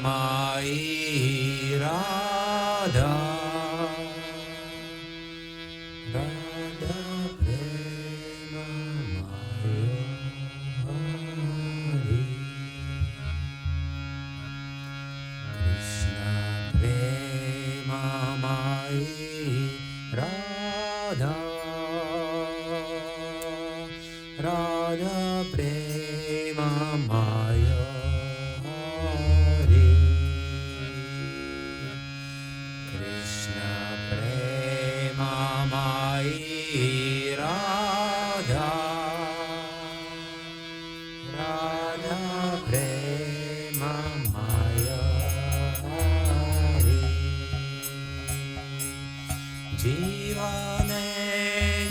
माई राधा राधा प्रेम मायो हरि कृष्ण प्रेम माई राधा राधा प्रेम मायो हरि कृष्ण प्रेम माई राधा राधा प्रेम मायो हरि जीवने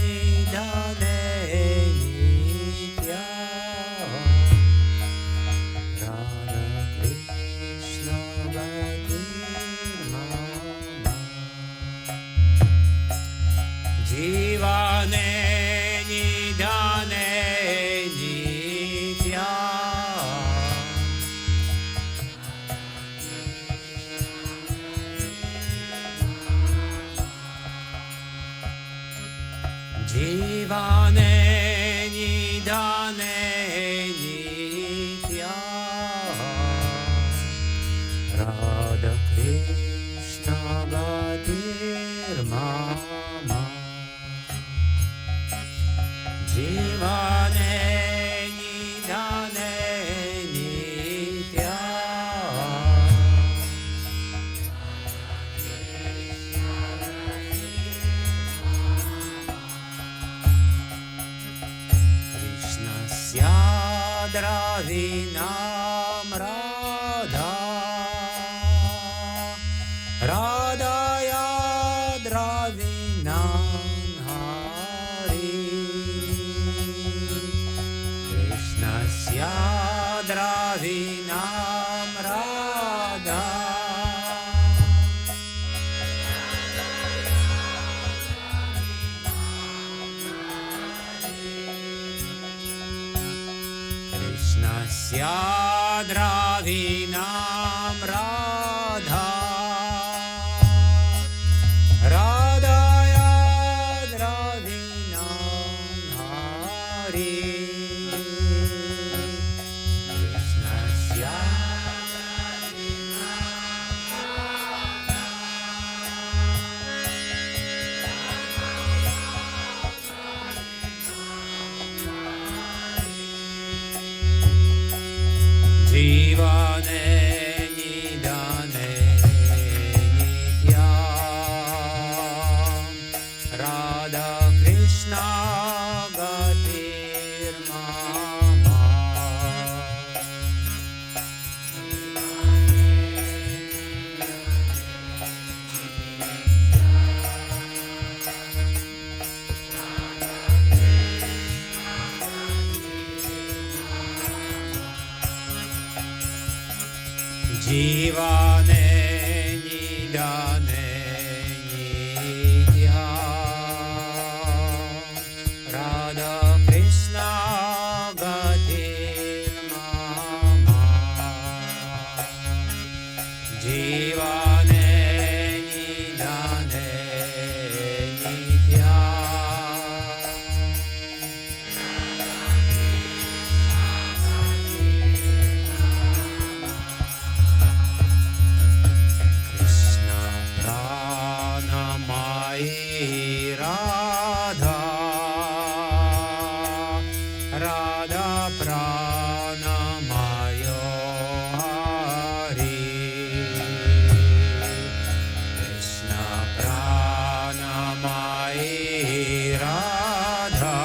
निधने नित्या राधा कृष्ण बधिर्मम जीवने निधने नित्या जीवने निधने नित्या राधा कृष्ण बधिर्मम जीवने निधने नित्या कृष्णस्य द्रविणां राधा राधाया द्रविणां हरि कृष्णस्य द्रविणां राधा कृष्णस्य द्रविणां राधा राधाया द्रविणां हरि कृष्णस्य जीवने निधने नित्या राधा कृष्ण गतिर्मम जीवने निधने नित्या राधा कृष्ण गतिर्मम जीवने निधने नित्या माई राधा राधा प्राण मायो हरि कृष्ण प्राण माई Radha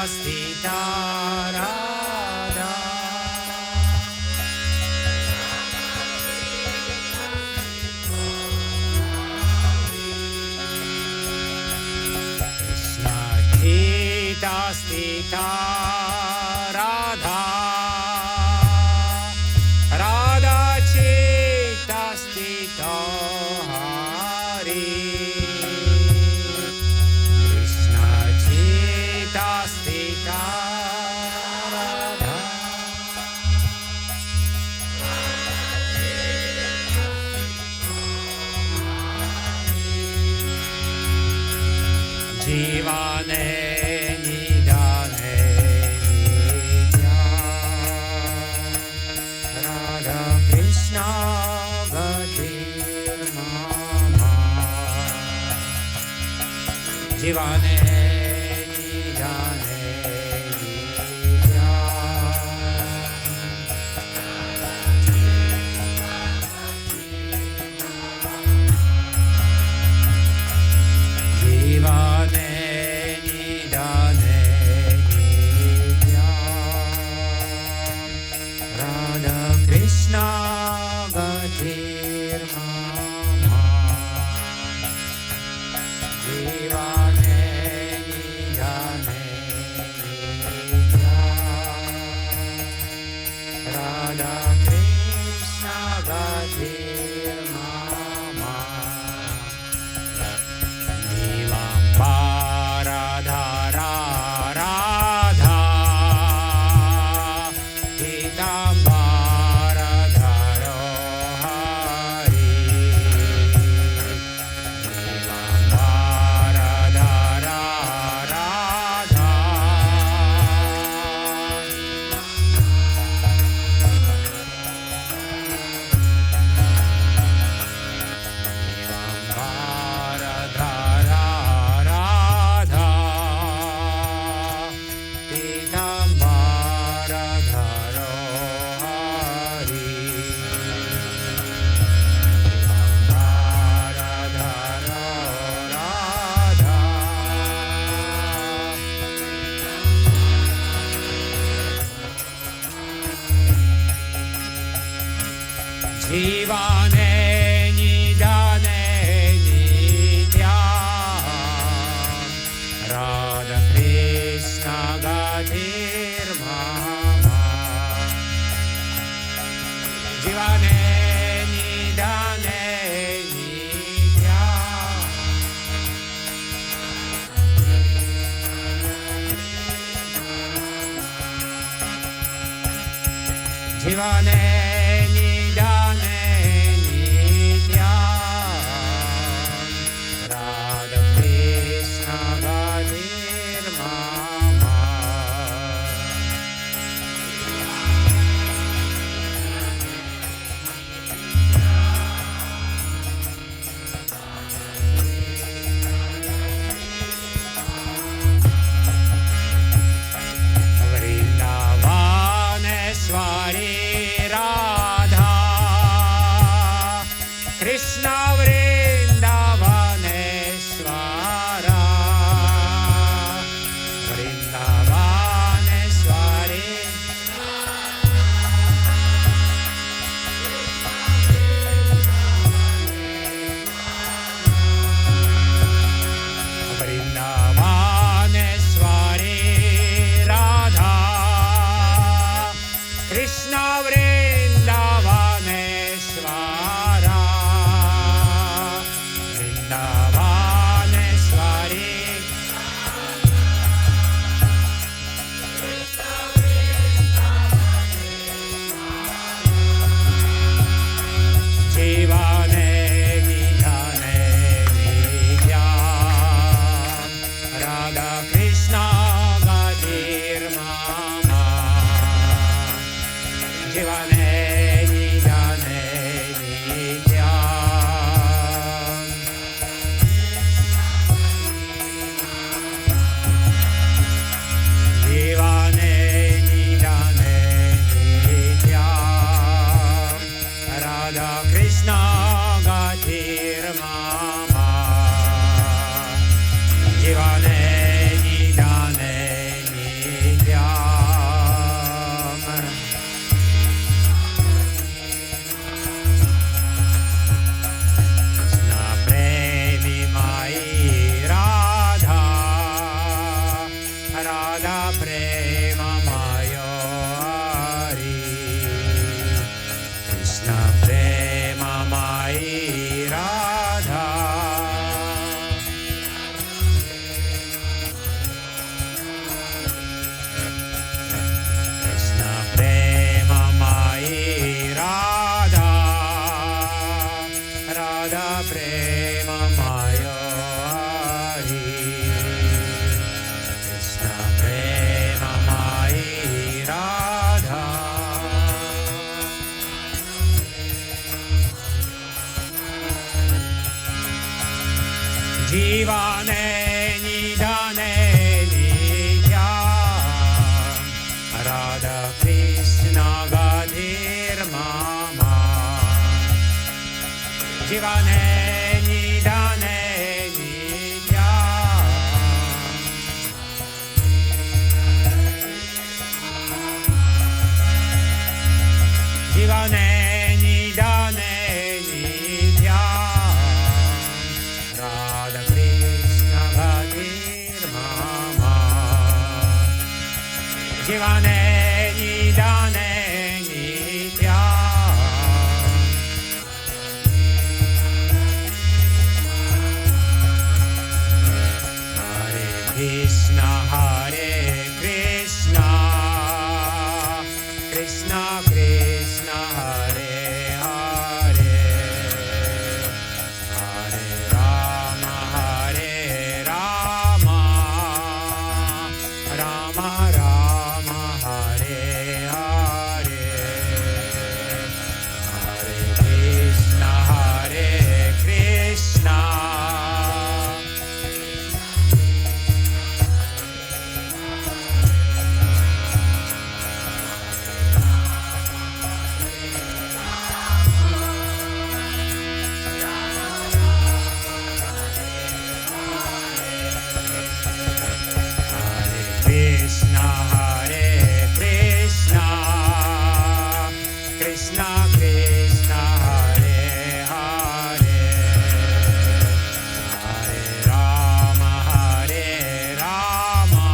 Sthita Radha Krishna Chita Sthita Radha Radha Chita Sthita Hari Krishna Chita Sthita Radha Jivane Nidane Nitya Radha Krishna Gatir Mama Jivane Nidane Nitya Jivane Nidane Nitya Radha Krishna Gatir Mama Jivane Nidane Nitya Radha Krishna Gatir Mama Nilambaradhara Radha Pitambaradharo Hari Nilambaradhara Radha Nilambaradhara Radha Pitambaradharo Hari Nilambaradharo Radha Jivane Nidane Nitya Radha Krishna Gatir Mama Jivane Nidane Nitya Jivane Nidane Nitya Radha Krishna Gatir Mama Vrindavaneshwari Radha Radha Prema Mayo Hari Krishna Prema Mai Radha Krishna Prema Mai Radha Radha Prema Mayo Hari Krishna Prema Mai Radha Jivane Nidane Nidya Radha Krishna Gadhir Mama Jivane Nidane Nidya Jivane Nidane Nidya Radha Krishna Gadhir Mama Jivane Nidane Nidya Hare Krishna Hare Krishna Krishna Krishna Hare Hare Hare Rama Hare Rama Rama Rama Hare Hare Hare Krishna Hare Krishna Krishna Hare Krishna Krishna Krishna Hare Hare Hare Rama Hare Rama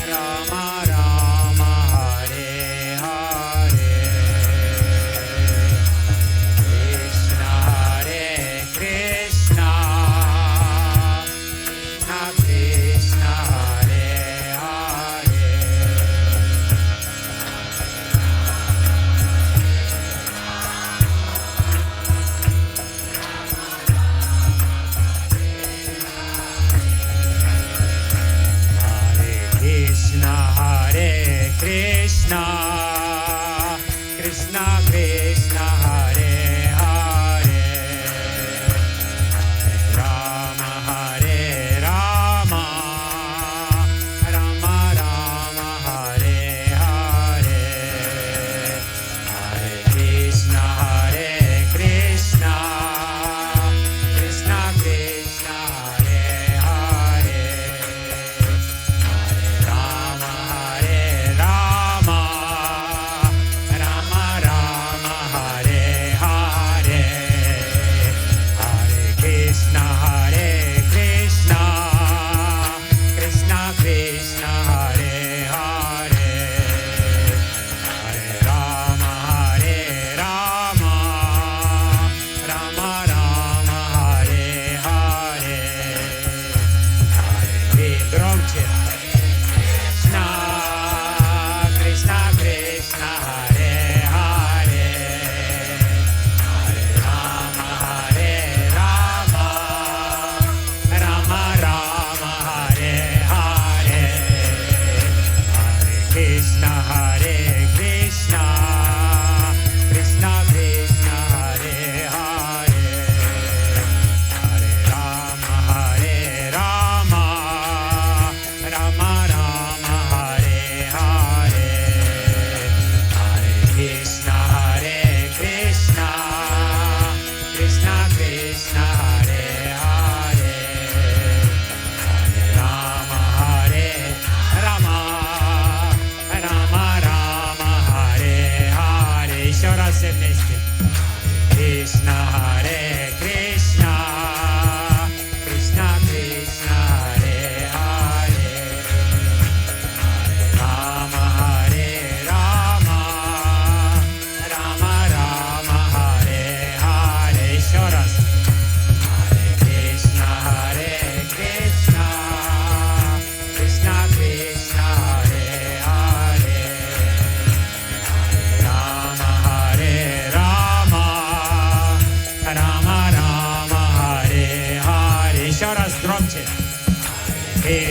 Rama Rama Hare Hare Krishna Hare Krishna Krishna Hare Hare Hare Krishna Hare Krishna Krishna Krishna Hare Hare Rama Hare Rama Rama Rama Hare Hare Hare Krishna Hare Krishna Krishna Krishna Hare Hare Hare Rama Hare Rama Rama Rama Hare Hare Hare Krishna Hare Krishna Krishna Krishna Hare Hare Hare Rama Hare Rama Rama Rama Hare Hare Hare Gромче Krishna Krishna Krishna Hare Hare Hare Rama Hare Rama Rama Rama Hare Hare Hare Krishna Hare Krishna Krishna Krishna Hare Hare Hare Rama Hare Rama Rama Rama Hare Hare Hare Krishna Hare Krishna Krishna Krishna Hare Hare Hare Rama Hare Rama Rama Rama Hare Hare Еще раз все вместе Krishna Hare Krishna Krishna Krishna Hare Hare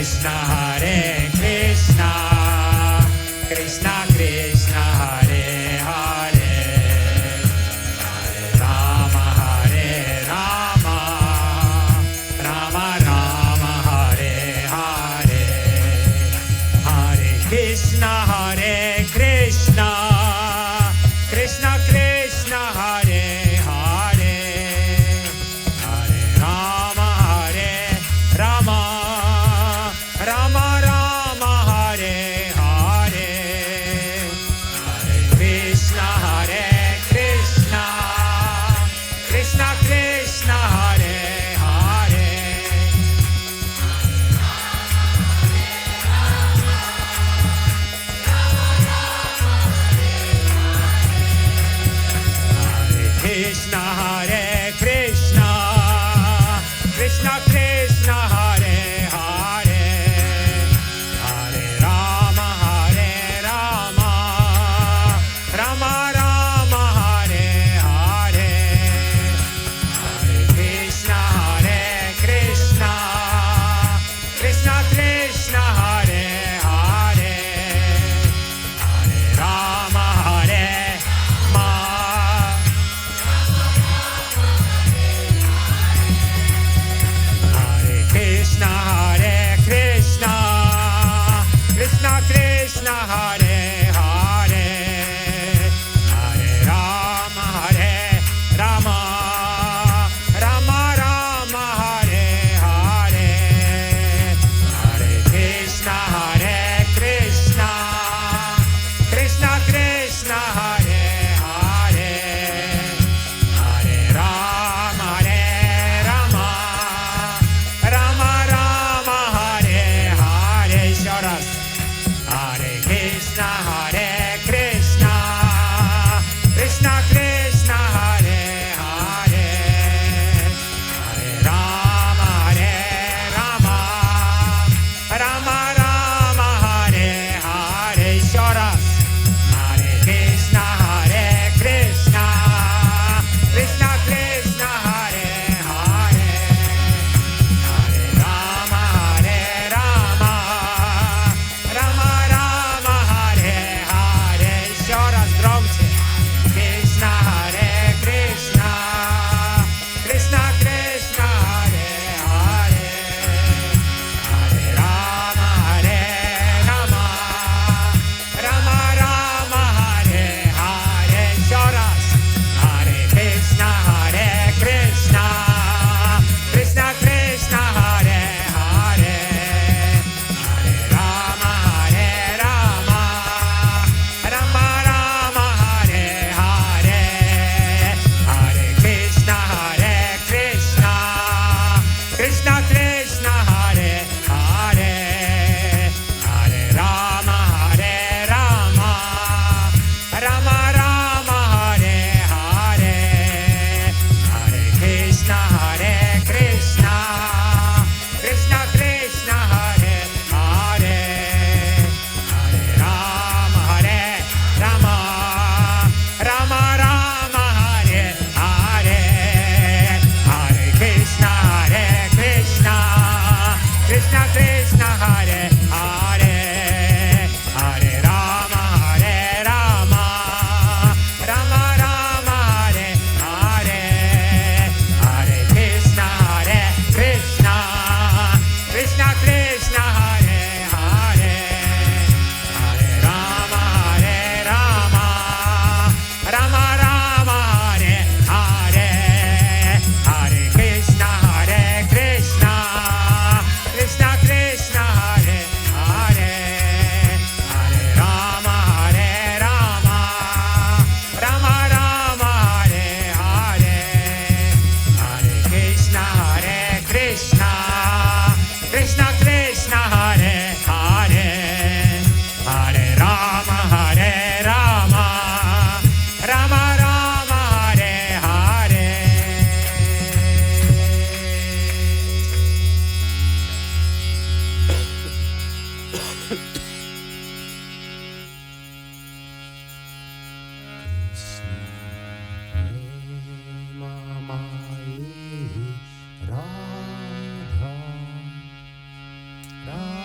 Krishna Hare Krishna Krishna Krishna Hare Hare Hare Rama Hare Rama Rama Rama Hare Hare Hare Krishna Hare Krishna Krishna Krishna Hare Hare Hare Rama Hare Rama Rama Rama Hare Hare Hare Krishna Hare Krishna Krishna Krishna Hare Hare Krishna Hare Krishna Krishna Krishna Hare Hare Hare Rama Hare Rama Rama Rama Hare Hare Hare Krishna Hare Krishna Krishna Krishna Hare Hare Hare Rama Hare Rama Hare Krishna Hare Krishna Krishna Krishna Hare Hare Hare Rama Hare Rama Rama Rama Hare Hare Hare Krishna Hare Krishna Krishna Krishna Hare Hare Hare Rama Hare Rama Rama Rama Hare Hare Sharas Hare Krishna Hare Krishna Krishna Krishna Hare Hare Hare Rama Hare Rama Rama Rama Hare Hare Sharas Hare Krishna Hare Krishna Krishna Krishna Hare Hare Hare Rama Hare Rama Rama Rama Hare Hare Sharas Dromche Krishna Hare Krishna Krishna Krishna Hare Hare Hare Rama Hare Rama Rama Rama Hare Hare Sharas Hare Krishna Hare Krishna Krishna Krishna Hare Hare Hare Rama Hare Rama Rama Rama Hare Hare Hare Krishna Hare Krishna Krishna Krishna Hare Hare Hare Rama Hare Rama Rama Rama Hare Hare Hare Krishna Hare Krishna Krishna Krishna Hare Hare Hare Rama Hare Rama Rama Rama Hare Hare Hare Krishna Hare Krishna Krishna Krishna Hare Hare Hare Rama Hare Rama Rama Rama Hare Hare Hare Krishna Hare Krishna Krishna Krishna Hare Hare Hare Rama Hare Rama Rama Rama Hare Hare Hare Krishna Hare Krishna Krishna Krishna Hare Hare Hare Rama Hare Rama Rama Rama Hare Hare Hare Krishna Hare Krishna Krishna Krishna Hare Hare Hare Rama Hare Rama Rama Rama Hare Hare Radha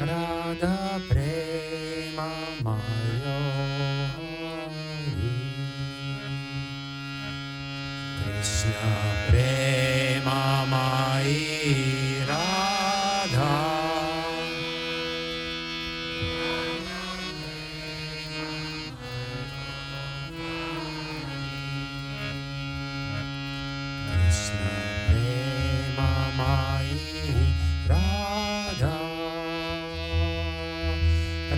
Radha Prema Mayo Krishna Prema Mai Radha Krishna Prema Mai Radha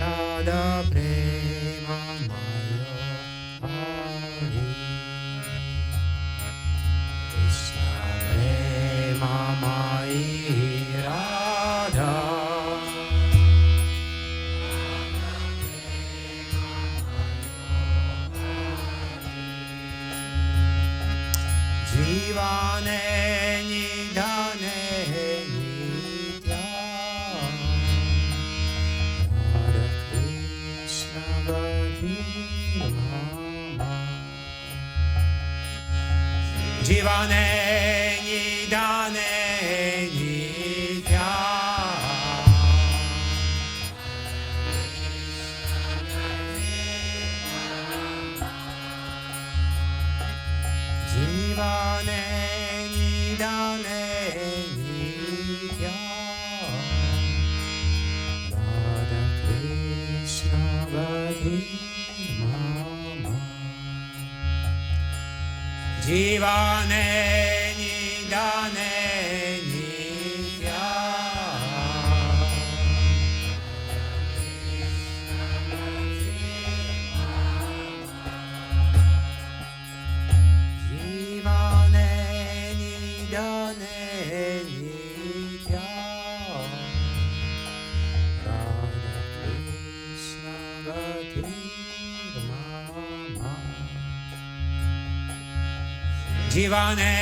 Radha Prema Mayo Hari Krishna Prema Mai Radha Jivane Nidane Nitya Radha Krishna Vadhi Mama Jivane Nidane Nitya Jivane Nidane Nitya Radha Krishna Vadhi Mama Jivane Nidane Nitya Jivane Nidane Nitya Radha Krishna Vadhi Mama Jivane